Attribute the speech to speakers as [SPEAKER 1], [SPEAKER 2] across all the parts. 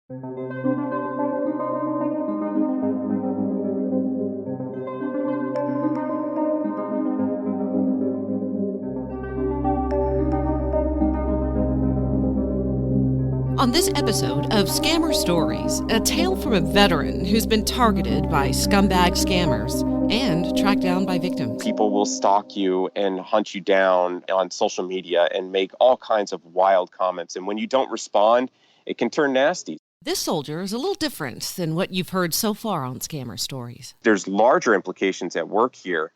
[SPEAKER 1] On this episode of Scammer Stories, a tale from a veteran who's been targeted by scumbag scammers and tracked down by victims.
[SPEAKER 2] People will stalk you and hunt you down on social media and make all kinds of wild comments. And when you don't respond, it can turn nasty.
[SPEAKER 1] This soldier is a little different than what you've heard so far on Scammer Stories.
[SPEAKER 2] There's larger implications at work here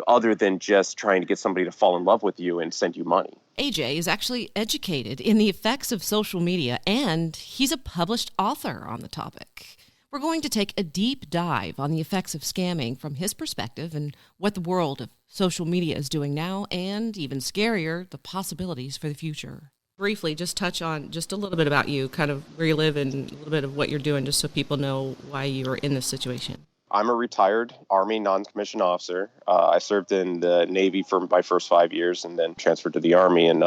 [SPEAKER 2] other than just trying to get somebody to fall in love with you and send you money.
[SPEAKER 1] AJ is actually educated in the effects of social media, and he's a published author on the topic. We're going to take a deep dive on the effects of scamming from his perspective and what the world of social media is doing now, and even scarier, the possibilities for the future. Briefly, just touch on just a little bit about you, kind of where you live and a little bit of what you're doing, just so people know why you're in this situation.
[SPEAKER 2] I'm a retired Army non-commissioned officer. I served in the Navy for my first 5 years and then transferred to the Army in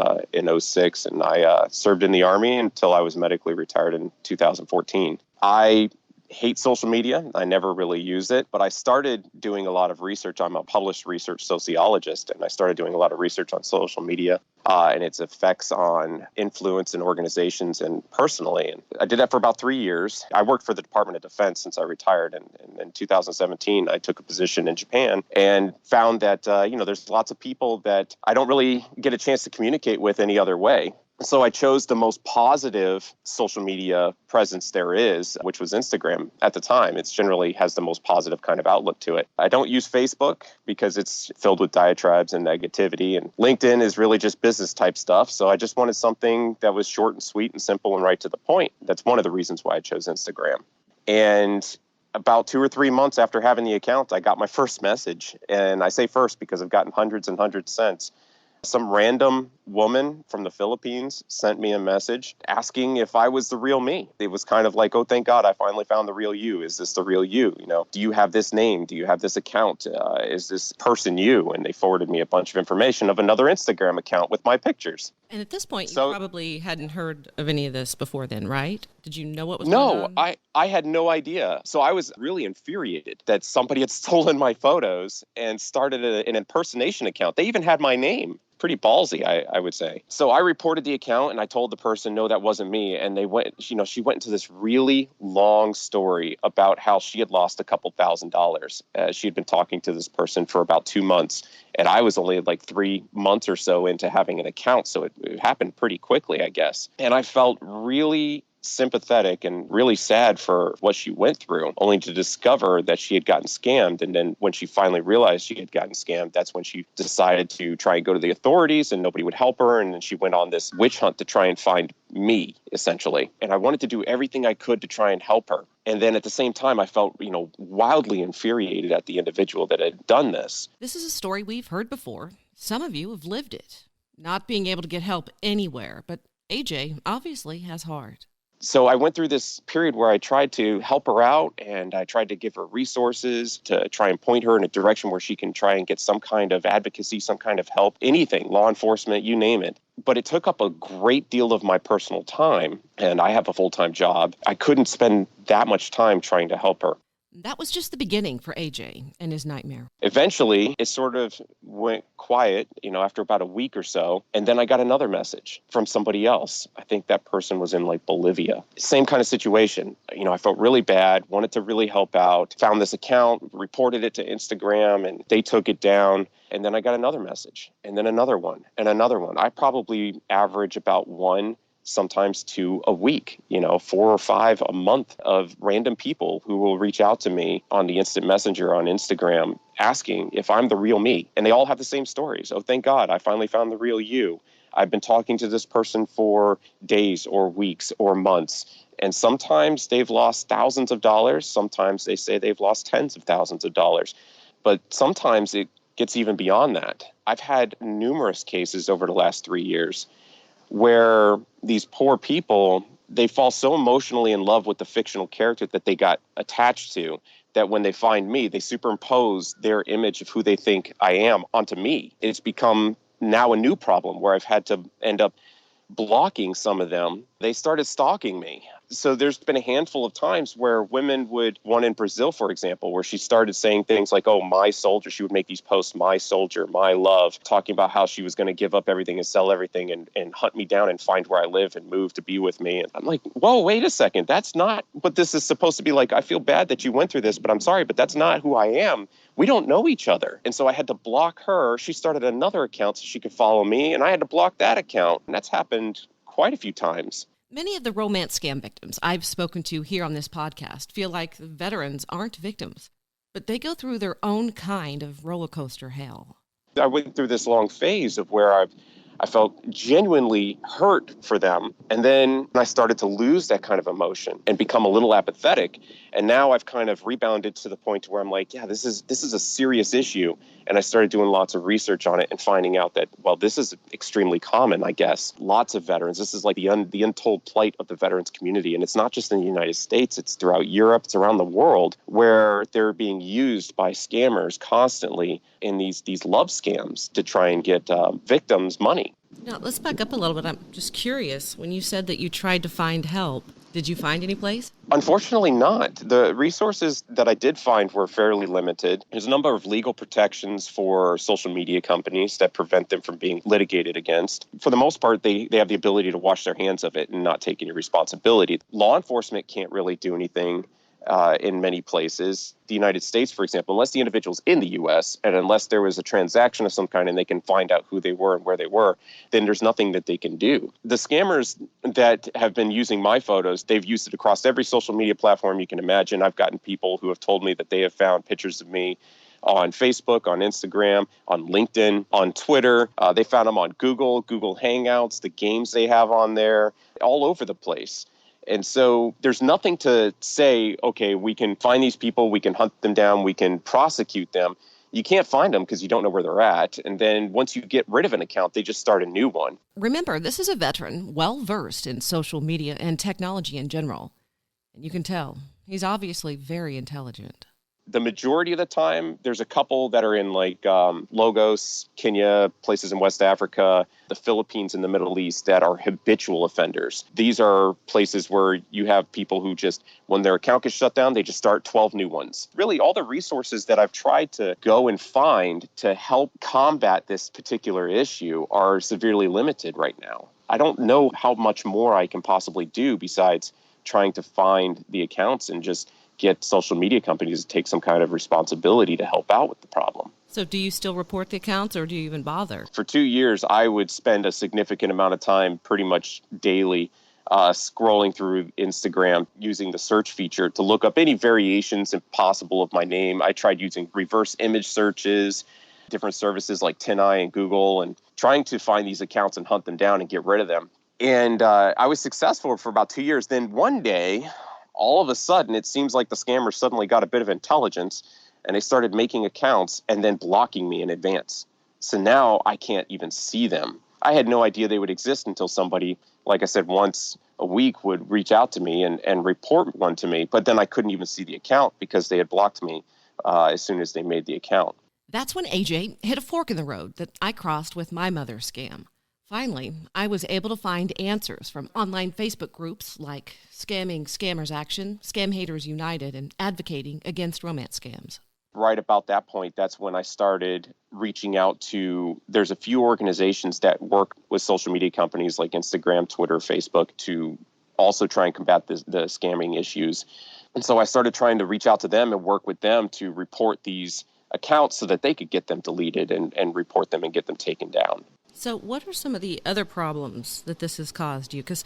[SPEAKER 2] '06. And I served in the Army until I was medically retired in 2014. I hate social media. I never really used it, but I started doing a lot of research. I'm a published research sociologist, and I started doing a lot of research on social media and its effects on influence in organizations and personally. And I did that for about 3 years. I worked for the Department of Defense since I retired. And in 2017, I took a position in Japan and found that, there's lots of people that I don't really get a chance to communicate with any other way. So I chose the most positive social media presence there is, which was Instagram at the time. It generally has the most positive kind of outlook to it. I don't use Facebook because it's filled with diatribes and negativity. And LinkedIn is really just business type stuff. So I just wanted something that was short and sweet and simple and right to the point. That's one of the reasons why I chose Instagram. And about 2 or 3 months after having the account, I got my first message. And I say first because I've gotten hundreds and hundreds since. Some random woman from the Philippines sent me a message asking if I was the real me. It was kind of like, oh, thank God, I finally found the real you. Is this the real you? Do you have this name? Do you have this account? Is this person you? And they forwarded me a bunch of information of another Instagram account with my pictures.
[SPEAKER 1] And at this point, you probably hadn't heard of any of this before then, right? Did you know what was going on?
[SPEAKER 2] No, I had no idea. So I was really infuriated that somebody had stolen my photos and started an impersonation account. They even had my name. Pretty ballsy, I would say. So I reported the account and I told the person, no, that wasn't me. And they went, she went into this really long story about how she had lost a couple $1,000s. She had been talking to this person for about 2 months. And I was only like 3 months or so into having an account. So it happened pretty quickly, I guess. And I felt really sympathetic and really sad for what she went through, only to discover that she had gotten scammed. And then when she finally realized she had gotten scammed, that's when she decided to try and go to the authorities, and nobody would help her. And then she went on this witch hunt to try and find me, essentially. And I wanted to do everything I could to try and help her. And then at the same time, I felt, wildly infuriated at the individual that had done this.
[SPEAKER 1] This is a story we've heard before. Some of you have lived it, not being able to get help anywhere. But AJ obviously has heart.
[SPEAKER 2] So I went through this period where I tried to help her out, and I tried to give her resources to try and point her in a direction where she can try and get some kind of advocacy, some kind of help, anything, law enforcement, you name it. But it took up a great deal of my personal time, and I have a full-time job. I couldn't spend that much time trying to help her.
[SPEAKER 1] That was just the beginning for AJ and his nightmare.
[SPEAKER 2] Eventually, it sort of went quiet, after about a week or so. And then I got another message from somebody else. I think that person was in Bolivia. Same kind of situation. I felt really bad, wanted to really help out, found this account, reported it to Instagram, and they took it down. And then I got another message, and then another one, and another one. I probably average about one, sometimes 2 a week, 4 or 5 a month of random people who will reach out to me on the instant messenger on Instagram asking if I'm the real me. And they all have the same stories. Oh, thank God, I finally found the real you. I've been talking to this person for days or weeks or months. And sometimes they've lost thousands of dollars. Sometimes they say they've lost tens of thousands of dollars. But sometimes it gets even beyond that. I've had numerous cases over the last 3 years where these poor people, they fall so emotionally in love with the fictional character that they got attached to, that when they find me, they superimpose their image of who they think I am onto me. It's become now a new problem where I've had to end up blocking some of them. They started stalking me. So there's been a handful of times where women would, one in Brazil, for example, where she started saying things like, oh, my soldier. She would make these posts, my soldier, my love, talking about how she was going to give up everything and sell everything and hunt me down and find where I live and move to be with me. And I'm like, whoa, wait a second. That's not what this is supposed to be like. I feel bad that you went through this, but I'm sorry, but that's not who I am. We don't know each other. And so I had to block her. She started another account so she could follow me, and I had to block that account. And that's happened quite a few times.
[SPEAKER 1] Many of the romance scam victims I've spoken to here on this podcast feel like the veterans aren't victims, but they go through their own kind of roller coaster hell.
[SPEAKER 2] I went through this long phase of where I felt genuinely hurt for them. And then I started to lose that kind of emotion and become a little apathetic. And now I've kind of rebounded to the point where I'm like, yeah, this is a serious issue. And I started doing lots of research on it and finding out that, well, this is extremely common, I guess. Lots of veterans. This is like the untold plight of the veterans community. And it's not just in the United States. It's throughout Europe. It's around the world where they're being used by scammers constantly in these love scams to try and get victims money.
[SPEAKER 1] Now, let's back up a little bit. I'm just curious. When you said that you tried to find help, did you find any place?
[SPEAKER 2] Unfortunately not. The resources that I did find were fairly limited. There's a number of legal protections for social media companies that prevent them from being litigated against. For the most part, they have the ability to wash their hands of it and not take any responsibility. Law enforcement can't really do anything in many places. The United States, for example, unless the individual's in the U.S. and unless there was a transaction of some kind and they can find out who they were and where they were, then there's nothing that they can do. The scammers that have been using my photos, they've used it across every social media platform you can imagine. I've gotten people who have told me that they have found pictures of me on Facebook, on Instagram, on LinkedIn, on Twitter. They found them on Google Hangouts, the games they have on there, all over the place. And so there's nothing to say, okay, we can find these people, we can hunt them down, we can prosecute them. You can't find them because you don't know where they're at. And then once you get rid of an account, they just start a new one.
[SPEAKER 1] Remember, this is a veteran well-versed in social media and technology in general. And you can tell he's obviously very intelligent.
[SPEAKER 2] The majority of the time, there's a couple that are in like Lagos, Kenya, places in West Africa, the Philippines and the Middle East that are habitual offenders. These are places where you have people who just, when their account gets shut down, they just start 12 new ones. Really, all the resources that I've tried to go and find to help combat this particular issue are severely limited right now. I don't know how much more I can possibly do besides trying to find the accounts and just get social media companies to take some kind of responsibility to help out with the problem.
[SPEAKER 1] So do you still report the accounts or do you even bother?
[SPEAKER 2] For 2 years, I would spend a significant amount of time pretty much daily scrolling through Instagram using the search feature to look up any variations if possible of my name. I tried using reverse image searches, different services like TinEye and Google, and trying to find these accounts and hunt them down and get rid of them. And I was successful for about 2 years. Then one day, all of a sudden, it seems like the scammers suddenly got a bit of intelligence and they started making accounts and then blocking me in advance. So now I can't even see them. I had no idea they would exist until somebody, like I said, once a week would reach out to me and report one to me. But then I couldn't even see the account because they had blocked me as soon as they made the account.
[SPEAKER 1] That's when AJ hit a fork in the road that I crossed with my mother's scam. Finally, I was able to find answers from online Facebook groups like Scamming Scammers Action, Scam Haters United, and Advocating Against Romance Scams.
[SPEAKER 2] Right about that point, that's when I started reaching out to, there's a few organizations that work with social media companies like Instagram, Twitter, Facebook to also try and combat the scamming issues. And so I started trying to reach out to them and work with them to report these accounts so that they could get them deleted and report them and get them taken down.
[SPEAKER 1] So what are some of the other problems that this has caused you? Because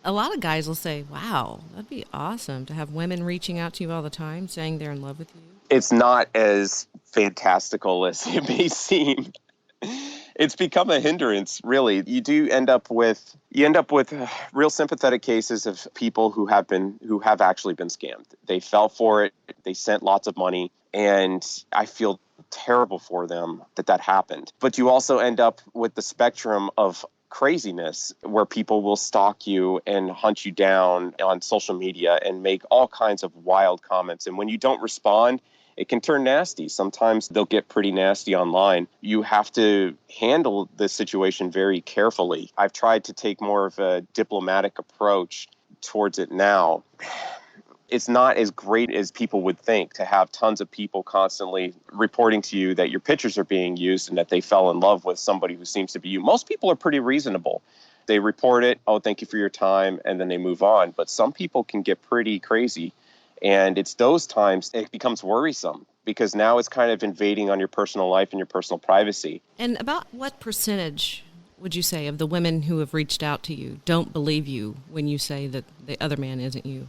[SPEAKER 1] a lot of guys will say, wow, that'd be awesome to have women reaching out to you all the time saying they're in love with you.
[SPEAKER 2] It's not as fantastical as it may seem. It's become a hindrance, really. You end up with real sympathetic cases of people who have actually been scammed. They fell for it. They sent lots of money, and I feel terrible for them that happened. But you also end up with the spectrum of craziness where people will stalk you and hunt you down on social media and make all kinds of wild comments. And when you don't respond, it can turn nasty. Sometimes they'll get pretty nasty online. You have to handle the situation very carefully. I've tried to take more of a diplomatic approach towards it now, it's not as great as people would think to have tons of people constantly reporting to you that your pictures are being used and that they fell in love with somebody who seems to be you. Most people are pretty reasonable. They report it, oh, thank you for your time, and then they move on. But some people can get pretty crazy. And it's those times it becomes worrisome because now it's kind of invading on your personal life and your personal privacy.
[SPEAKER 1] And about what percentage would you say of the women who have reached out to you don't believe you when you say that the other man isn't you?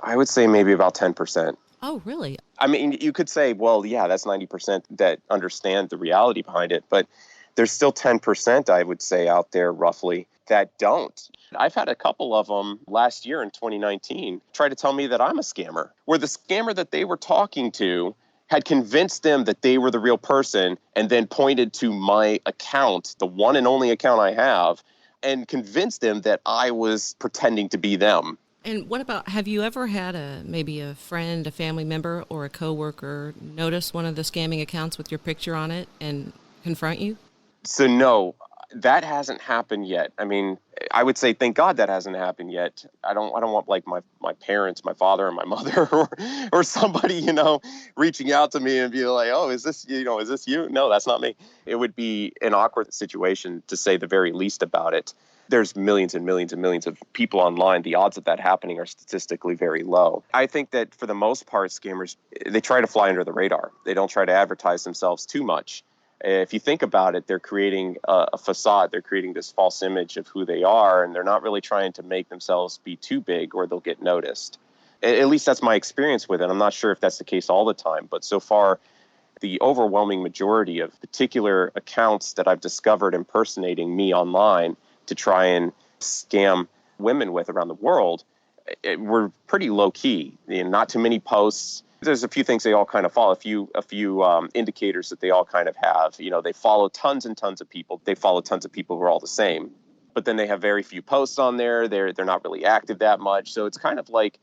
[SPEAKER 2] I would say maybe about 10%.
[SPEAKER 1] Oh, really?
[SPEAKER 2] I mean, you could say, well, yeah, that's 90% that understand the reality behind it. But there's still 10%, I would say, out there roughly that don't. I've had a couple of them last year in 2019 try to tell me that I'm a scammer, where the scammer that they were talking to had convinced them that they were the real person and then pointed to my account, the one and only account I have, and convinced them that I was pretending to be them.
[SPEAKER 1] And what about, have you ever had maybe a friend, a family member, or a coworker notice one of the scamming accounts with your picture on it and confront you?
[SPEAKER 2] So no, that hasn't happened yet. I mean, I would say thank God that hasn't happened yet. I don't want like my parents, my father and my mother or somebody, reaching out to me and be like, "Oh, is this you?" No, that's not me. It would be an awkward situation to say the very least about it. There's millions and millions and millions of people online. The odds of that happening are statistically very low. I think that for the most part, scammers, they try to fly under the radar. They don't try to advertise themselves too much. If you think about it, they're creating a facade. They're creating this false image of who they are, and they're not really trying to make themselves be too big or they'll get noticed. At least that's my experience with it. I'm not sure if that's the case all the time, but so far, the overwhelming majority of particular accounts that I've discovered impersonating me online to try and scam women with around the world were pretty low key. Not too many posts. There's a few things they all kind of follow, a few indicators that they all kind of have. They follow tons and tons of people. They follow tons of people who are all the same. But then they have very few posts on there. They're not really active that much. So it's kind of like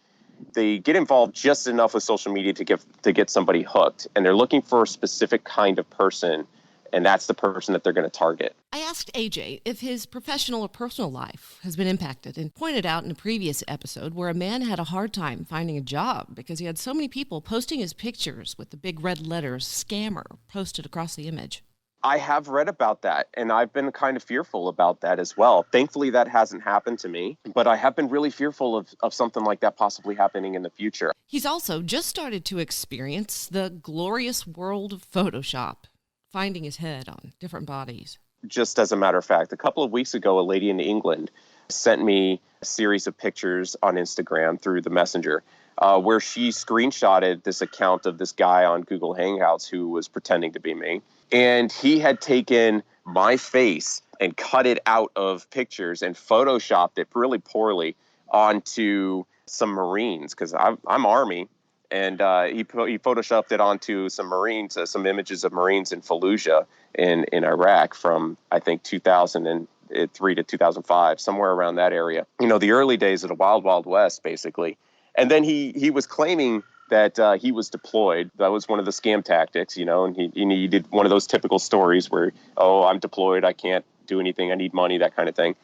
[SPEAKER 2] they get involved just enough with social media to get somebody hooked. And they're looking for a specific kind of person. And that's the person that they're going to target.
[SPEAKER 1] I asked AJ if his professional or personal life has been impacted and pointed out in a previous episode where a man had a hard time finding a job because he had so many people posting his pictures with the big red letters "scammer" posted across the image.
[SPEAKER 2] I have read about that, and I've been kind of fearful about that as well. Thankfully, that hasn't happened to me, but I have been really fearful of something like that possibly happening in the future.
[SPEAKER 1] He's also just started to experience the glorious world of Photoshop, finding his head on different bodies.
[SPEAKER 2] Just as a matter of fact, a couple of weeks ago, a lady in England sent me a series of pictures on Instagram through the Messenger where she screenshotted this account of this guy on Google Hangouts who was pretending to be me. And he had taken my face and cut it out of pictures and photoshopped it really poorly onto some Marines, because I'm Army. And he photoshopped it onto some Marines, some images of Marines in Fallujah in Iraq from, I think, 2003 to 2005, somewhere around that area. The early days of the Wild Wild West, basically. And then he was claiming that he was deployed. That was one of the scam tactics, and he did one of those typical stories where, oh, I'm deployed, I can't do anything, I need money, that kind of thing.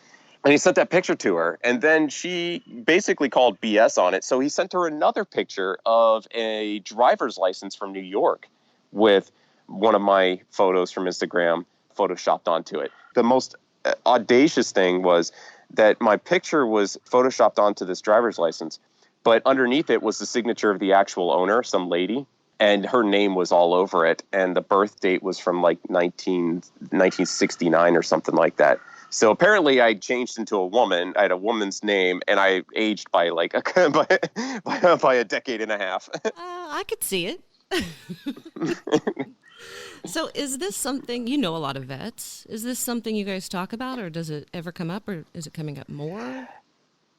[SPEAKER 2] And he sent that picture to her, and then she basically called BS on it. So he sent her another picture of a driver's license from New York with one of my photos from Instagram photoshopped onto it. The most audacious thing was that my picture was photoshopped onto this driver's license, but underneath it was the signature of the actual owner, some lady, and her name was all over it. And the birth date was from like 1969 or something like that. So apparently I changed into a woman. I had a woman's name, and I aged by like by a decade and a half.
[SPEAKER 1] I could see it. So is this something, a lot of vets, is this something you guys talk about, or does it ever come up, or is it coming up more?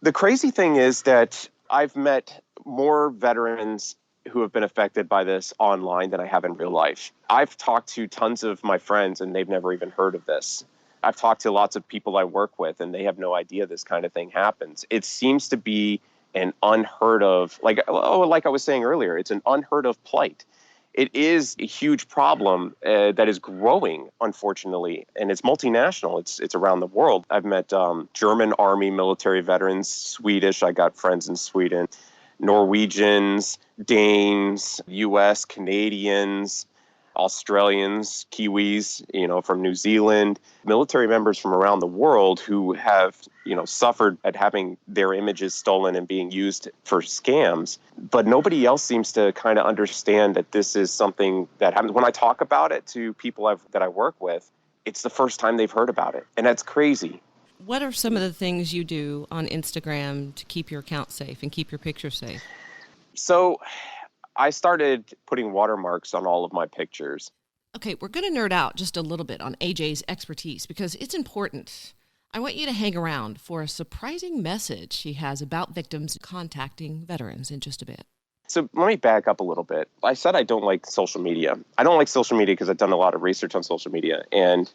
[SPEAKER 2] The crazy thing is that I've met more veterans who have been affected by this online than I have in real life. I've talked to tons of my friends, and they've never even heard of this. I've talked to lots of people I work with, and they have no idea this kind of thing happens. It seems to be an unheard of, like I was saying earlier, it's an unheard of plight. It is a huge problem that is growing, unfortunately, and it's multinational. It's around the world. I've met German Army military veterans, Swedish. I got friends in Sweden, Norwegians, Danes, U.S., Canadians, Australians, Kiwis, from New Zealand, military members from around the world who have, suffered at having their images stolen and being used for scams. But nobody else seems to kind of understand that this is something that happens. When I talk about it to people that I work with, it's the first time they've heard about it. And that's crazy.
[SPEAKER 1] What are some of the things you do on Instagram to keep your account safe and keep your pictures safe?
[SPEAKER 2] So I started putting watermarks on all of my pictures.
[SPEAKER 1] Okay, we're going to nerd out just a little bit on AJ's expertise because it's important. I want you to hang around for a surprising message he has about victims contacting veterans in just a bit.
[SPEAKER 2] So let me back up a little bit. I said I don't like social media. I don't like social media because I've done a lot of research on social media, and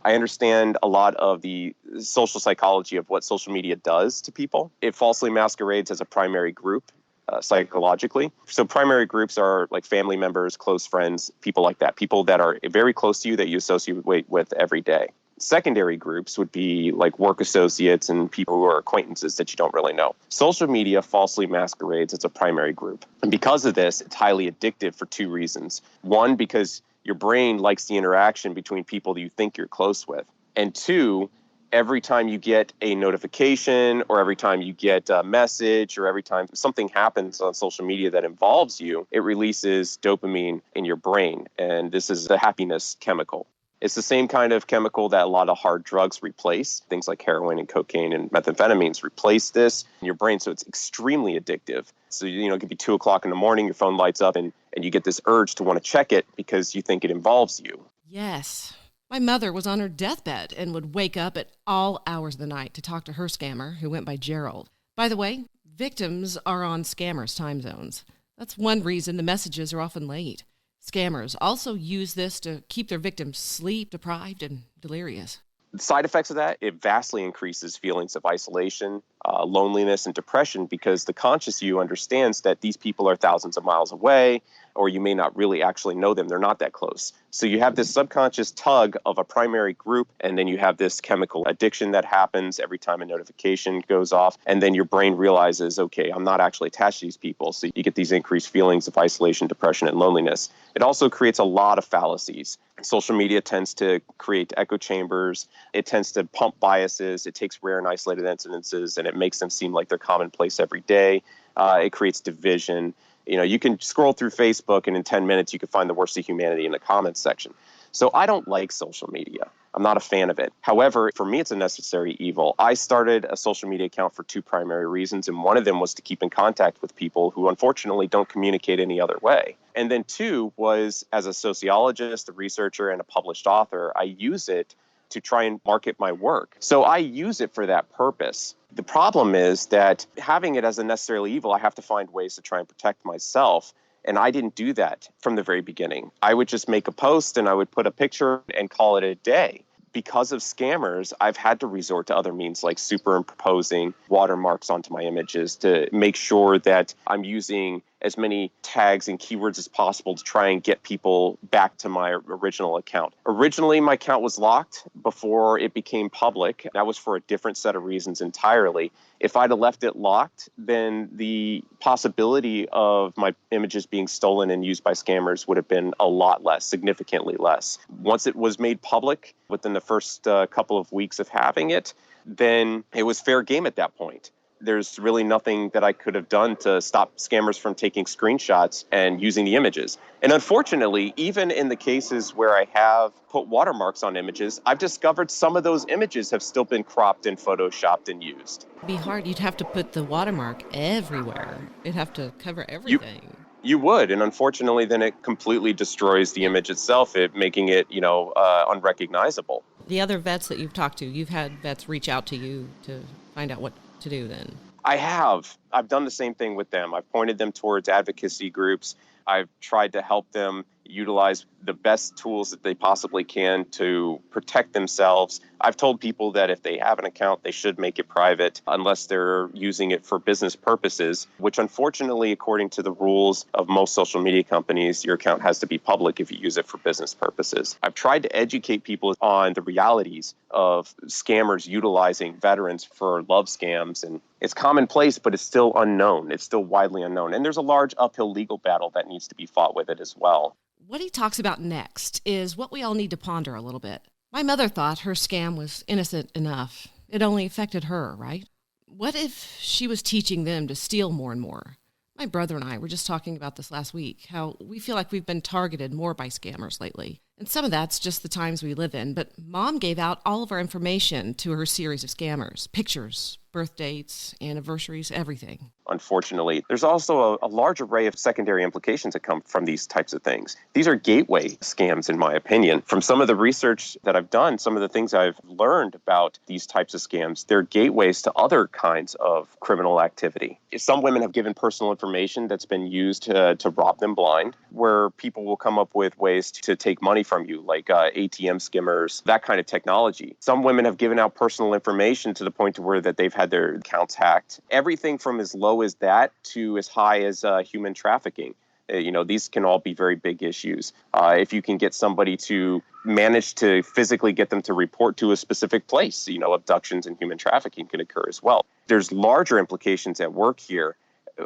[SPEAKER 2] I understand a lot of the social psychology of what social media does to people. It falsely masquerades as a primary group. Psychologically. So primary groups are like family members, close friends, people like that, people that are very close to you that you associate with every day. Secondary groups would be like work associates and people who are acquaintances that you don't really know. Social media falsely masquerades as a primary group. And because of this, it's highly addictive for two reasons. One, because your brain likes the interaction between people that you think you're close with. And two, every time you get a notification or every time you get a message or every time something happens on social media that involves you, it releases dopamine in your brain. And this is a happiness chemical. It's the same kind of chemical that a lot of hard drugs replace. Things like heroin and cocaine and methamphetamines replace this in your brain. So it's extremely addictive. So, it could be 2 o'clock in the morning, your phone lights up and you get this urge to want to check it because you think it involves you.
[SPEAKER 1] Yes. My mother was on her deathbed and would wake up at all hours of the night to talk to her scammer, who went by Gerald. By the way, victims are on scammers' time zones. That's one reason the messages are often late. Scammers also use this to keep their victims sleep deprived and delirious.
[SPEAKER 2] The side effects of that, it vastly increases feelings of isolation, loneliness, and depression because the conscious you understands that these people are thousands of miles away, or you may not really actually know them. They're not that close. So you have this subconscious tug of a primary group, and then you have this chemical addiction that happens every time a notification goes off, and then your brain realizes, okay, I'm not actually attached to these people. So you get these increased feelings of isolation, depression, and loneliness. It also creates a lot of fallacies. Social media tends to create echo chambers. It tends to pump biases. It takes rare and isolated incidences, and it makes them seem like they're commonplace every day. It creates division. You can scroll through Facebook, and in 10 minutes, you can find the worst of humanity in the comments section. So I don't like social media. I'm not a fan of it. However, for me, it's a necessary evil. I started a social media account for two primary reasons, and one of them was to keep in contact with people who unfortunately don't communicate any other way. And then two was, as a sociologist, a researcher, and a published author, I use it to try and market my work. So I use it for that purpose. The problem is that having it as a necessarily evil, I have to find ways to try and protect myself. And I didn't do that from the very beginning. I would just make a post and I would put a picture and call it a day. Because of scammers, I've had to resort to other means like superimposing watermarks onto my images to make sure that I'm using as many tags and keywords as possible to try and get people back to my original account. Originally, my account was locked before it became public. That was for a different set of reasons entirely. If I'd have left it locked, then the possibility of my images being stolen and used by scammers would have been a lot less, significantly less. Once it was made public, within the first couple of weeks of having it, then it was fair game at that point. There's really nothing that I could have done to stop scammers from taking screenshots and using the images. And unfortunately, even in the cases where I have put watermarks on images, I've discovered some of those images have still been cropped and photoshopped and used.
[SPEAKER 1] It'd be hard. You'd have to put the watermark everywhere. It'd have to cover everything.
[SPEAKER 2] You would, and unfortunately, then it completely destroys the image itself, making it, unrecognizable.
[SPEAKER 1] The other vets that you've talked to, you've had vets reach out to you to find out what to do then.
[SPEAKER 2] I have. I've done the same thing with them. I've pointed them towards advocacy groups. I've tried to help them utilize the best tools that they possibly can to protect themselves. I've told people that if they have an account, they should make it private unless they're using it for business purposes, which unfortunately, according to the rules of most social media companies, your account has to be public if you use it for business purposes. I've tried to educate people on the realities of scammers utilizing veterans for love scams, and it's commonplace, but it's still unknown. It's still widely unknown. And there's a large uphill legal battle that needs to be fought with it as well.
[SPEAKER 1] What he talks about next is what we all need to ponder a little bit. My mother thought her scam was innocent enough. It only affected her, right? What if she was teaching them to steal more and more? My brother and I were just talking about this last week, how we feel like we've been targeted more by scammers lately. And some of that's just the times we live in, but Mom gave out all of our information to her series of scammers, pictures, birth dates, anniversaries, everything.
[SPEAKER 2] Unfortunately, there's also a large array of secondary implications that come from these types of things. These are gateway scams, in my opinion. From some of the research that I've done, some of the things I've learned about these types of scams, they're gateways to other kinds of criminal activity. Some women have given personal information that's been used to rob them blind, where people will come up with ways to take money from you, like ATM skimmers, that kind of technology. Some women have given out personal information to the point to where that they've had their accounts hacked. Everything from as low as that to as high as human trafficking. These can all be very big issues. If you can get somebody to manage to physically get them to report to a specific place, abductions and human trafficking can occur as well. There's larger implications at work here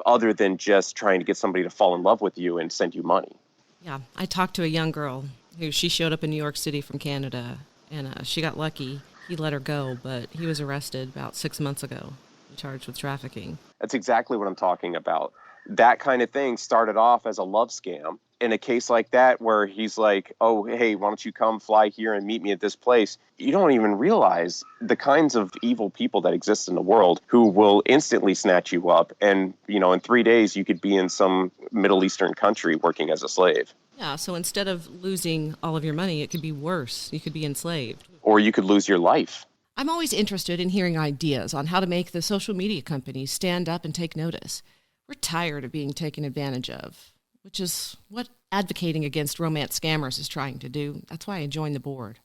[SPEAKER 2] other than just trying to get somebody to fall in love with you and send you money.
[SPEAKER 1] Yeah, I talked to a young girl she showed up in New York City from Canada, and she got lucky. He let her go, but he was arrested about 6 months ago, charged with trafficking.
[SPEAKER 2] That's exactly what I'm talking about. That kind of thing started off as a love scam. In a case like that, where he's like, oh, hey, why don't you come fly here and meet me at this place? You don't even realize the kinds of evil people that exist in the world who will instantly snatch you up. And, in 3 days, you could be in some Middle Eastern country working as a slave.
[SPEAKER 1] Yeah, so instead of losing all of your money, it could be worse. You could be enslaved.
[SPEAKER 2] Or you could lose your life.
[SPEAKER 1] I'm always interested in hearing ideas on how to make the social media companies stand up and take notice. We're tired of being taken advantage of, which is what advocating against romance scammers is trying to do. That's why I joined the board.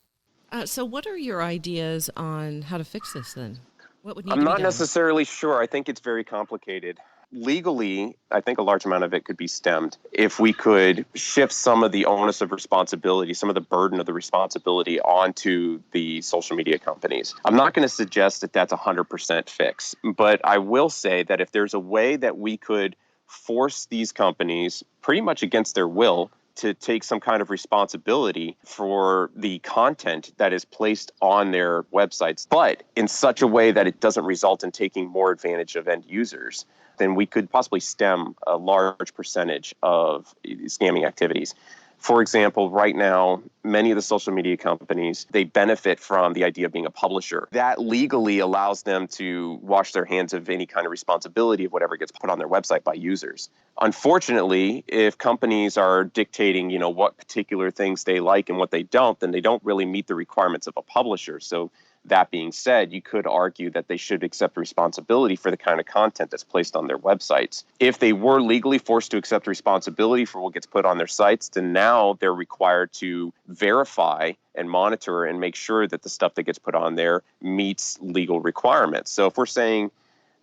[SPEAKER 1] So what are your ideas on how to fix this then? What would need to be done?
[SPEAKER 2] I'm not necessarily sure. I think it's very complicated. Legally, I think a large amount of it could be stemmed if we could shift some of the onus of responsibility, some of the burden of the responsibility onto the social media companies. I'm not going to suggest that that's 100% fix, but I will say that if there's a way that we could force these companies, pretty much against their will, to take some kind of responsibility for the content that is placed on their websites, but in such a way that it doesn't result in taking more advantage of end users, then we could possibly stem a large percentage of scamming activities. For example, right now, many of the social media companies, they benefit from the idea of being a publisher. That legally allows them to wash their hands of any kind of responsibility of whatever gets put on their website by users. Unfortunately, if companies are dictating, what particular things they like and what they don't, then they don't really meet the requirements of a publisher. So that being said, you could argue that they should accept responsibility for the kind of content that's placed on their websites. If they were legally forced to accept responsibility for what gets put on their sites, then now they're required to verify and monitor and make sure that the stuff that gets put on there meets legal requirements. So if we're saying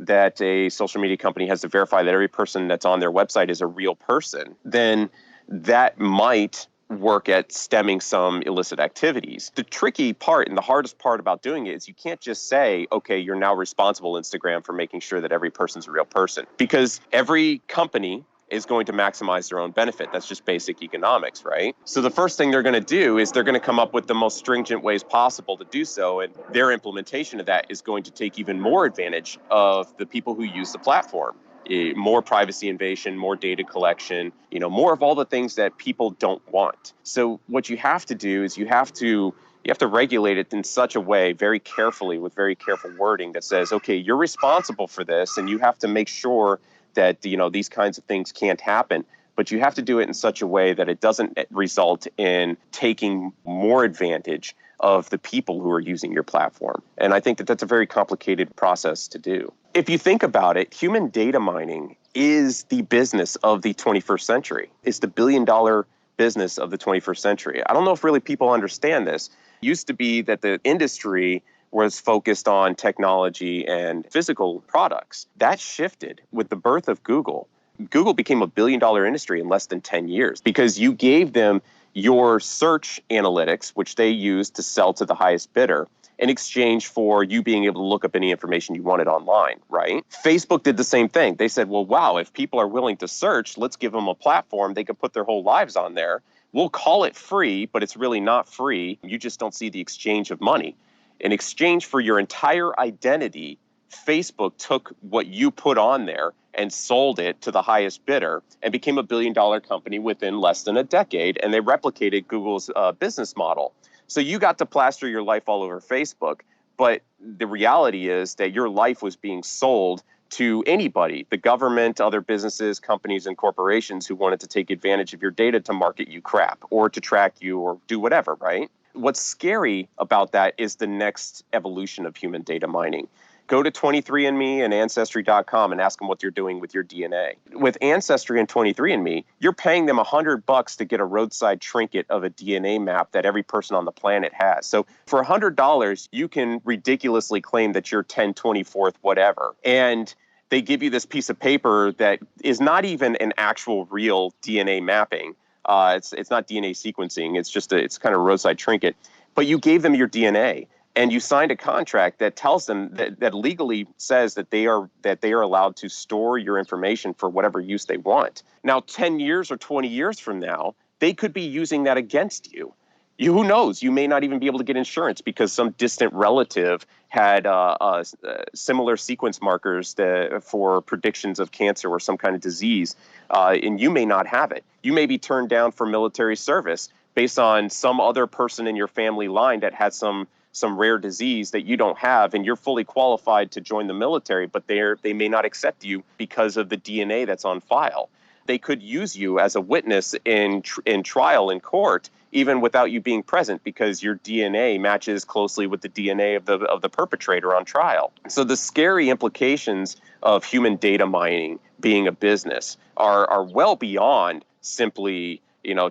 [SPEAKER 2] that a social media company has to verify that every person that's on their website is a real person, then that might work at stemming some illicit activities. The tricky part and the hardest part about doing it is you can't just say, okay, you're now responsible, Instagram, for making sure that every person's a real person, because every company is going to maximize their own benefit. That's just basic economics, right? So the first thing they're going to do is they're going to come up with the most stringent ways possible to do so, and their implementation of that is going to take even more advantage of the people who use the platform. More privacy invasion, more data collection, more of all the things that people don't want. So what you have to do is you have to regulate it in such a way, very carefully, with very careful wording that says, okay, you're responsible for this, and you have to make sure that these kinds of things can't happen. But you have to do it in such a way that it doesn't result in taking more advantage of the people who are using your platform. And I think that that's a very complicated process to do. If you think about it, human data mining is the business of the 21st century. It's the billion-dollar business of the 21st century. I don't know if really people understand this. Used to be that the industry was focused on technology and physical products. That shifted with the birth of Google. Google became a billion-dollar industry in less than 10 years because you gave them your search analytics, which they used to sell to the highest bidder, in exchange for you being able to look up any information you wanted online, right? Facebook did the same thing. They said, well, wow, if people are willing to search, let's give them a platform. They can put their whole lives on there. We'll call it free, but it's really not free. You just don't see the exchange of money. In exchange for your entire identity, Facebook took what you put on there and sold it to the highest bidder and became a billion-dollar company within less than a decade. And they replicated Google's business model. So you got to plaster your life all over Facebook, but the reality is that your life was being sold to anybody, the government, other businesses, companies, and corporations who wanted to take advantage of your data to market you crap or to track you or do whatever, right? What's scary about that is the next evolution of human data mining. Go to 23andMe and Ancestry.com and ask them what you're doing with your DNA. With Ancestry and 23andMe, you're paying them $100 to get a roadside trinket of a DNA map that every person on the planet has. So for $100, you can ridiculously claim that you're 10/24th whatever. And they give you this piece of paper that is not even an actual real DNA mapping. It's not DNA sequencing. It's kind of a roadside trinket. But you gave them your DNA. And you signed a contract that tells them that legally says that they are allowed to store your information for whatever use they want. Now, 10 years or 20 years from now, they could be using that against you. Who knows? You may not even be able to get insurance because some distant relative had similar sequence markers for predictions of cancer or some kind of disease, and you may not have it. You may be turned down for military service based on some other person in your family line that had some rare disease that you don't have, and you're fully qualified to join the military, but they may not accept you because of the DNA that's on file. They could use you as a witness in trial in court, even without you being present, because your DNA matches closely with the DNA of the perpetrator on trial. So the scary implications of human data mining being a business are well beyond simply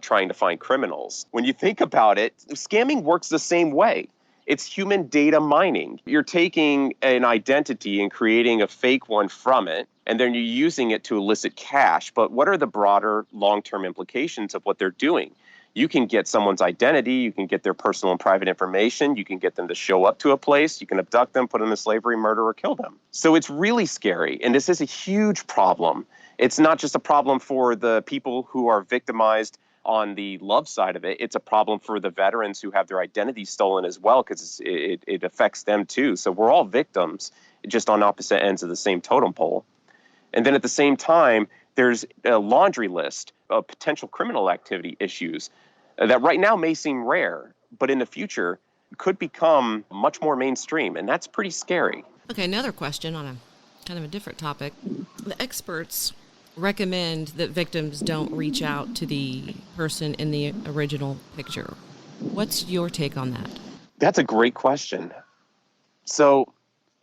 [SPEAKER 2] trying to find criminals. When you think about it, scamming works the same way. It's human data mining. You're taking an identity and creating a fake one from it, and then you're using it to elicit cash. But what are the broader long-term implications of what they're doing? You can get someone's identity, you can get their personal and private information, you can get them to show up to a place, you can abduct them, put them in slavery, murder, or kill them. So it's really scary, and this is a huge problem. It's not just a problem for the people who are victimized on the love side of it. It's a problem for the veterans who have their identity stolen as well, because it affects them too. So we're all victims, just on opposite ends of the same totem pole. And then at the same time, there's a laundry list of potential criminal activity issues that right now may seem rare, but in the future could become much more mainstream, and that's pretty scary.
[SPEAKER 1] Okay, another question on a kind of a different topic. The experts recommend that victims don't reach out to the person in the original picture. What's your take on that?
[SPEAKER 2] That's a great question. So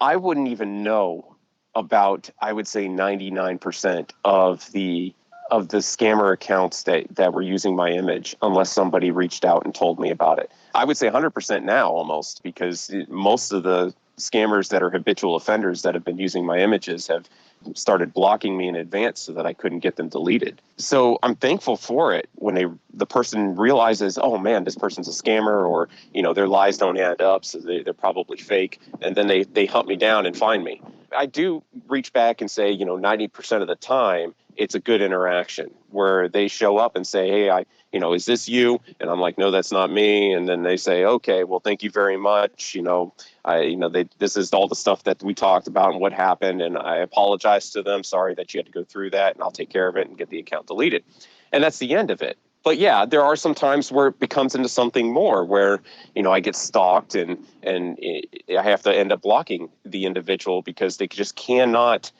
[SPEAKER 2] I wouldn't even know about, I would say 99% of the scammer accounts that were using my image unless somebody reached out and told me about it. I would say 100% now almost, because most of the scammers that are habitual offenders that have been using my images have started blocking me in advance so that I couldn't get them deleted. So I'm thankful for it when the person realizes, oh man, this person's a scammer, or their lies don't add up, so they're probably fake, and then they hunt me down and find me. I do reach back and say, 90% of the time it's a good interaction where they show up and say, hey, is this you? And I'm like, no, that's not me. And then they say, okay, well, thank you very much. This is all the stuff that we talked about and what happened. And I apologize to them. Sorry that you had to go through that, and I'll take care of it and get the account deleted. And that's the end of it. But yeah, there are some times where it becomes into something more where, I get stalked and I have to end up blocking the individual because they just cannot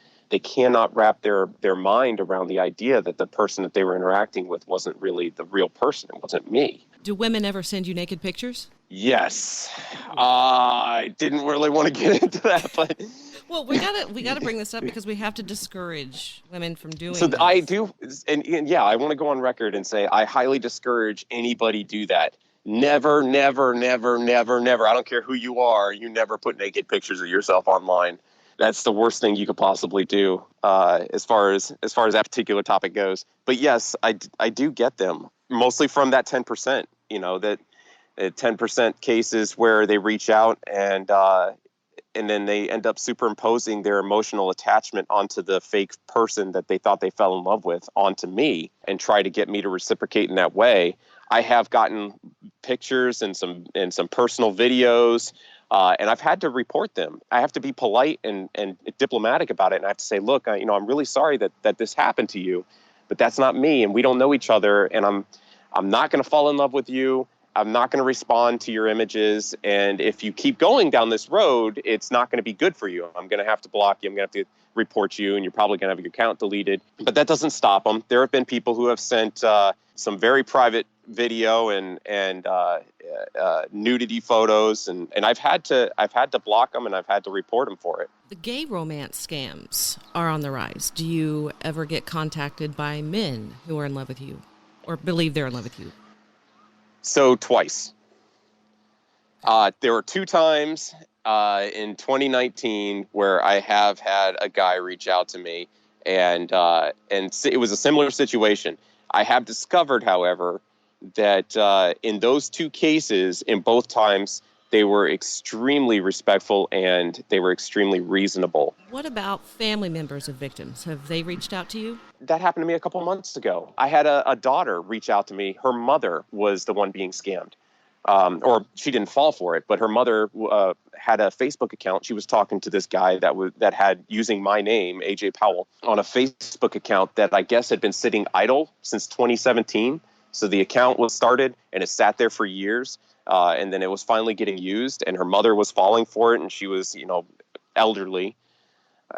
[SPEAKER 2] wrap their mind around the idea that the person that they were interacting with wasn't really the real person. It wasn't me.
[SPEAKER 1] Do women ever send you naked pictures?
[SPEAKER 2] Yes. I didn't really want to get into that, but...
[SPEAKER 1] Well, we gotta bring this up because we have to discourage women from doing
[SPEAKER 2] so
[SPEAKER 1] this.
[SPEAKER 2] I do, and yeah, I want to go on record and say I highly discourage anybody do that. Never, never, never, never, never. I don't care who you are. You never put naked pictures of yourself online. That's the worst thing you could possibly do, as far as that particular topic goes. But yes, I do get them mostly from that 10%. That 10% cases where they reach out and then they end up superimposing their emotional attachment onto the fake person that they thought they fell in love with onto me and try to get me to reciprocate in that way. I have gotten pictures and some personal videos, and I've had to report them. I have to be polite and diplomatic about it, and I have to say, look, I'm really sorry that this happened to you, but that's not me, and we don't know each other, and I'm not going to fall in love with you. I'm not going to respond to your images. And if you keep going down this road, it's not going to be good for you. I'm going to have to block you. I'm going to have to report you, and you're probably going to have your account deleted. But that doesn't stop them. There have been people who have sent some very private video and nudity photos, and I've had to block them, and I've had to report them for it.
[SPEAKER 1] The gay romance scams are on the rise. Do you ever get contacted by men who are in love with you or believe they're in love with you?
[SPEAKER 2] So twice. There were 2 times in 2019 where I have had a guy reach out to me, and it was a similar situation. I have discovered, however, that in those 2 cases, in both times, they were extremely respectful and they were extremely reasonable.
[SPEAKER 1] What about family members of victims? Have they reached out to you?
[SPEAKER 2] That happened to me a couple months ago. I had a daughter reach out to me. Her mother was the one being scammed. Or she didn't fall for it, but her mother had a Facebook account. She was talking to this guy that had using my name, AJ Powell, on a Facebook account that I guess had been sitting idle since 2017. So the account was started and it sat there for years, and then it was finally getting used. And her mother was falling for it, and she was, elderly.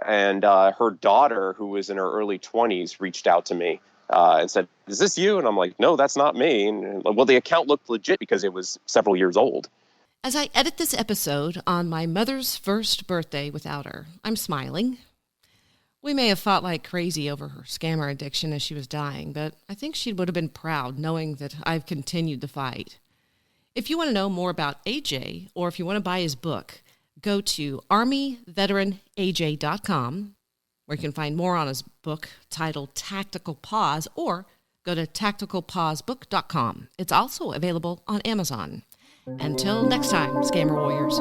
[SPEAKER 2] And her daughter, who was in her early 20s, reached out to me and said, "Is this you?" And I'm like, "No, that's not me." And, well, the account looked legit because it was several years old.
[SPEAKER 1] As I edit this episode on my mother's first birthday without her, I'm smiling. We may have fought like crazy over her scammer addiction as she was dying, but I think she would have been proud knowing that I've continued the fight. If you want to know more about AJ, or if you want to buy his book, go to armyveteranaj.com, where you can find more on his book titled Tactical Pause, or go to tacticalpausebook.com. It's also available on Amazon. Until next time, Scammer Warriors.